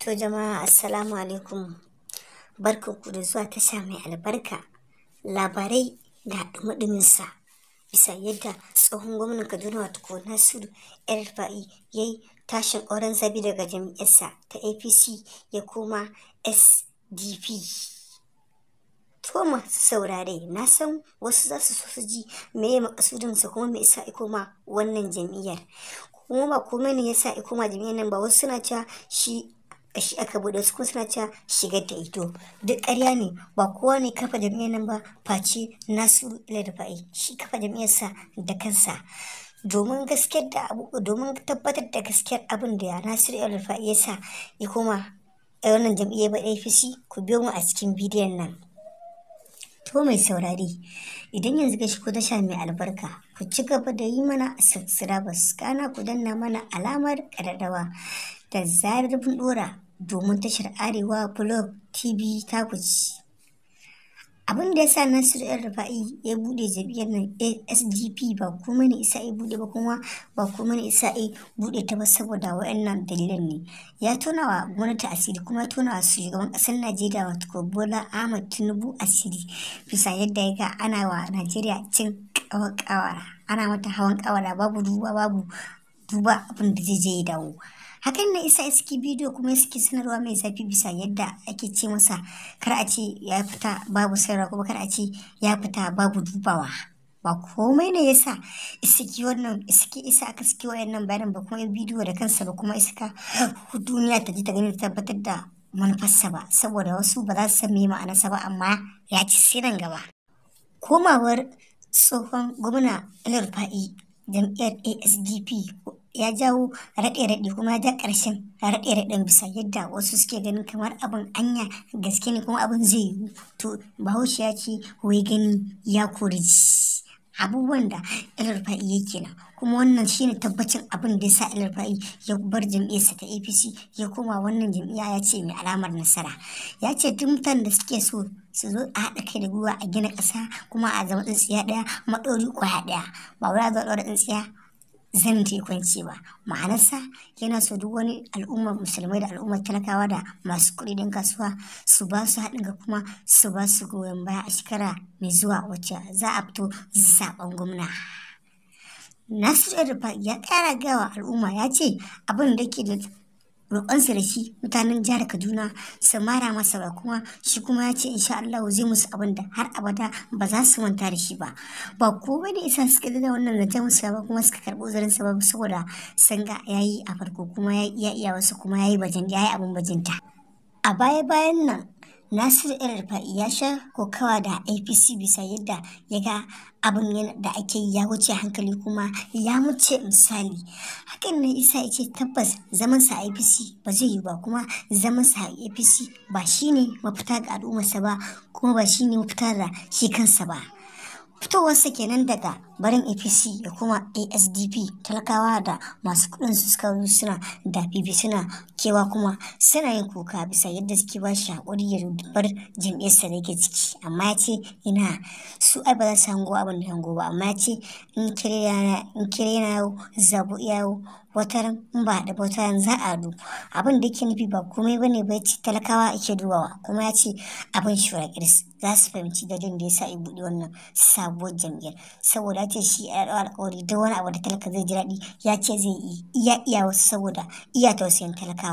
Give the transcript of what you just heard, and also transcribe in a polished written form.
To jama'a assalamu alaikum, barkanku da zuwa tasha mai albarka, labarai da dumi sa bisa yadda tsohon gwamnan Kaduna wato Nasiru El-Rufai ya yi tashin auren zabi daga jam'iyyarsa ta APC ya koma SDP. To masu saurare, na san wasu za su so su ji meye makasudinsa kuma me yasa ya koma wannan jam'iyyar, kuma ba komai ne yasa ya koma jam'iyyar nan ba. Wasu suna cewa shi aka bude, su kuma suna cewa shigar da ito, duk ƙarya ne. Ba kowa ne kafa jam'iyyar nan ba face Nasiru El-Rufai, shi kafa jam'iyyarsa da kansa. Domin tabbatar da gaskiyar abin da Nasiru El-Rufai ya sa ya koma wannan jam'iyyar APC, ku biyo mu a cikin bidiyon nan. To mai saurari, idan yanzu ka shigo tasha mai albarka, ku ci gaba da yi mana subscribers, kana ku danna mana alamar ƙararrawa da zarar mun ɗora, domin tashar Arewa Blog TV ta kuci. Abin da ya sa Nasiru El-Rufai ya buɗe jam'iyyar nan SDP ba kuma ne isa ya buɗe ba, kuma ba kuma ne isa ya buɗe ta ba saboda waɗannan dalilan ne. Ya tona wa gwamnati asiri, kuma ya tona wa shugaban ƙasar Najeriya wato Bola Ahmed Tinubu asiri, bisa yadda ya ga ana wa Najeriya cin ƙawara, ana mata hawan ƙawara, babu duba abin da zai je ya dawo. Hakan na isa suke bidiyo kuma suke sanarwa mai zafi bisa yadda ake ce masa kar a ce ya fita babu sayarwa, kuma kar a ce ya fita babu dubawa. Ba komai ne yasa aka saki wayannan bayanan ba, kuma bidiyo da kansa ba, kuma iska duniya ta ji ta gani ta tabbatar da manufarsa ba, saboda wasu ba za su san me ma'anarsa ba, amma ya ci sai nan gaba. Komawar tsohon gwamna El-Rufai jam'iyyar SDP ya jawo raɗe-raɗe, kuma ya ja ƙarshen raɗe-raɗen bisa yadda wasu suke ganin kamar abin anya gaske ne, kuma abin zai yiwu. To Bahaushe ya ce wai gani ya kori ji. Abubuwan da El-Rufai yake nan, kuma wannan shine tabbacin abin da ya sa El-Rufai ya bar jam'iyyarsa ta APC ya koma wannan jam'iyya, ya ce mai alamar nasara. Ya ce duk mutanen da suke so su zo a haɗa kai da gwiwa a gina ƙasa, kuma a zama tsintsiya ɗaya maɗori ƙwaya ɗaya, ba wai a zo ɗaura tsintsiya zan ta kwanci ba. Ma'anarsa yana so duk wani al'ummar musulmai da al'ummar talakawa da masu kuɗi don kasuwa su ba su haɗin ga, kuma su ba su goyon baya a shekara mai zuwa wacce za a fito zaɓen gwamna. Nasiru El-Rufai ya ƙara gawa al'umma, ya ce abin da ke da roƙonsa da shi mutanen jihar Kaduna su mara masa ba, kuma shi kuma ya ce insha Allah zai musu abin da har abada ba za su manta da shi ba. Ba komai da isa suka da wannan zancen musu ba, kuma suka karɓi uzurinsa ba, saboda sun ga ya yi a farko, kuma ya iya wasu, kuma ya yi abin bajinta. A baya-bayan nan Nasiru El-Rufai ya sha kokawa da APC bisa yadda ya ga abin da ake yi ya wuce hankali, kuma ya wuce misali. Hakan ne isa ya ce tabbas zamansa a APC ba zai yi ba, kuma zamansa a APC ba shine mafita ga al'ummarsa ba, kuma ba shine mafita da shi kansa ba. Fitowarsa kenan daga barin APC da kuma SDP, talakawa da masu kuɗin su suka zo suna da bibi, suna kewa, kuma suna yin kuka bisa yadda suke ba shi haƙuri ya bar jam'iyyarsa da yake ciki. Amma ya ce ina su ai ba za su hango abin da hango ba, amma ya ce in kire na yau zabo yau, wataran in ba da wataran za a du. Abin da yake nufi ba komai bane ba, ya ce talakawa ake dubawa, kuma ya ce abin shura kiris za su fahimci dalilin da ya sa ya buɗe wannan sabuwar jam'iyyar, saboda ya ce shi ya ɗau alƙawari duk wani abu da talaka zai ji daɗi, ya ce zai yi iya wasu saboda iya tausayin talakawa.